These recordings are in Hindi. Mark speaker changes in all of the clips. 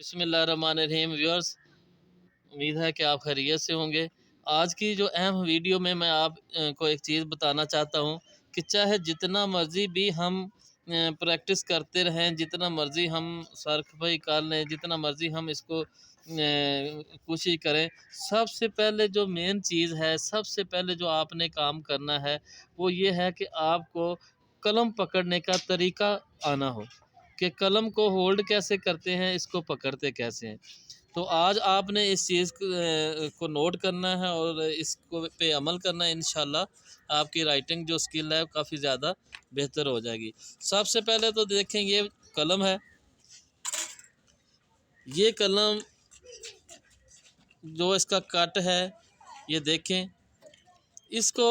Speaker 1: बिस्मिल्लाहिर्रहमानिर्रहीम व्यूअर्स, उम्मीद है कि आप खैरियत से होंगे। आज की जो अहम वीडियो में मैं आप को एक चीज़ बताना चाहता हूँ कि चाहे जितना मर्ज़ी भी हम प्रैक्टिस करते रहें, जितना मर्ज़ी हम सरखपाई कर लें, जितना मर्ज़ी हम इसको कोशिश करें, सबसे पहले जो मेन चीज़ है, सबसे पहले जो आपने काम करना है, वो ये है कि आपको कलम पकड़ने का तरीका आना हो कि कलम को होल्ड कैसे करते हैं, इसको पकड़ते कैसे हैं। तो आज आपने इस चीज़ को नोट करना है और इसको पे अमल करना है। इंशाल्लाह आपकी राइटिंग जो स्किल है वो काफ़ी ज़्यादा बेहतर हो जाएगी। सबसे पहले तो देखें, ये कलम है, ये कलम जो इसका कट है, ये देखें, इसको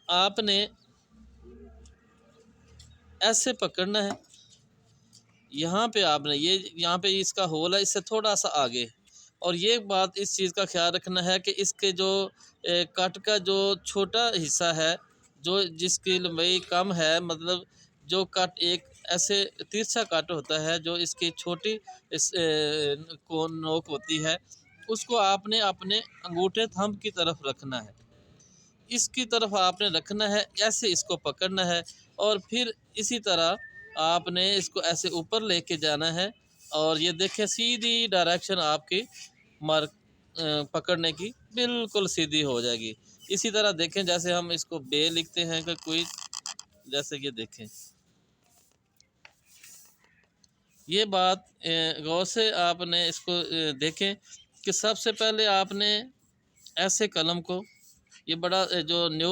Speaker 1: आपने ऐसे पकड़ना है। यहाँ पे आपने यहाँ पे इसका होल है, इससे थोड़ा सा आगे। और ये बात, इस चीज़ का ख्याल रखना है कि इसके जो कट का जो छोटा हिस्सा है, जो जिसकी लंबाई कम है, मतलब जो कट एक ऐसे तिरछा कट होता है, जो इसकी छोटी को नोक होती है, उसको आपने अपने अंगूठे थंब की तरफ रखना है। इसकी तरफ आपने रखना है, ऐसे इसको पकड़ना है और फिर इसी तरह आपने इसको ऐसे ऊपर लेके जाना है। और ये देखें, सीधी डायरेक्शन आपकी मार्क पकड़ने की बिल्कुल सीधी हो जाएगी। इसी तरह देखें, जैसे हम इसको बे लिखते हैं कि कोई, जैसे ये देखें, ये बात गौर से आपने इसको देखें कि सबसे पहले आपने ऐसे कलम को, ये बड़ा जो न्यू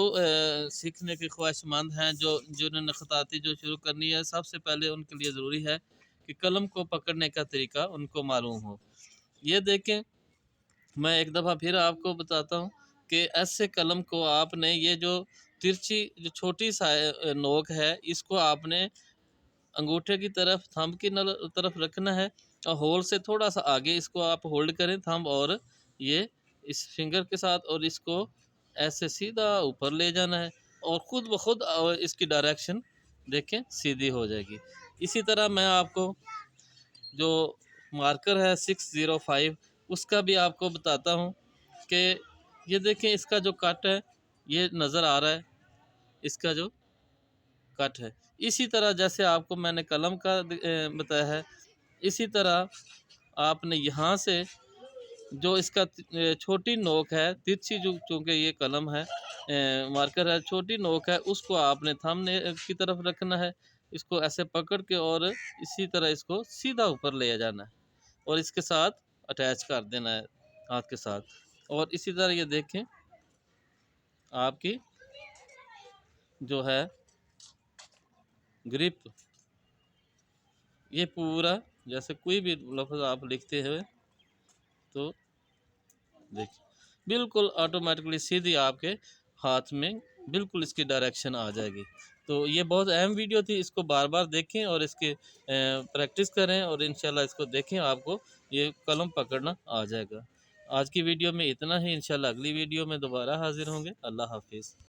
Speaker 1: सीखने के ख्वाहिशमंद हैं, जो जिन्होंने ख़ताती जो शुरू करनी है, सबसे पहले उनके लिए ज़रूरी है कि कलम को पकड़ने का तरीका उनको मालूम हो। ये देखें, मैं एक दफ़ा फिर आपको बताता हूँ कि ऐसे कलम को आपने, ये जो तिरछी जो छोटी सा नोक है, इसको आपने अंगूठे की तरफ, थंब की तरफ रखना है और होल से थोड़ा सा आगे इसको आप होल्ड करें, थंब और ये इस फिंगर के साथ, और इसको ऐसे सीधा ऊपर ले जाना है और ख़ुद ब खुद इसकी डायरेक्शन देखें सीधी हो जाएगी। इसी तरह मैं आपको जो मार्कर है 605, उसका भी आपको बताता हूँ कि ये देखें, इसका जो कट है, ये नज़र आ रहा है, इसका जो कट है। इसी तरह जैसे आपको मैंने कलम का बताया है, इसी तरह आपने यहाँ से जो इसका छोटी नोक है, तिरछी, जो चूँकि ये कलम है, मार्कर है, छोटी नोक है, उसको आपने थंब की तरफ रखना है। इसको ऐसे पकड़ के और इसी तरह इसको सीधा ऊपर ले जाना है और इसके साथ अटैच कर देना है हाथ के साथ। और इसी तरह ये देखें, आपकी जो है ग्रिप, ये पूरा जैसे कोई भी लफ्ज़ आप लिखते हुए, तो देखिए बिल्कुल ऑटोमेटिकली सीधी आपके हाथ में बिल्कुल इसकी डायरेक्शन आ जाएगी। तो ये बहुत अहम वीडियो थी, इसको बार बार देखें और इसके प्रैक्टिस करें और इंशाल्लाह इसको देखें, आपको ये कलम पकड़ना आ जाएगा। आज की वीडियो में इतना ही, इंशाल्लाह अगली वीडियो में दोबारा हाज़िर होंगे। अल्लाह हाफिज़।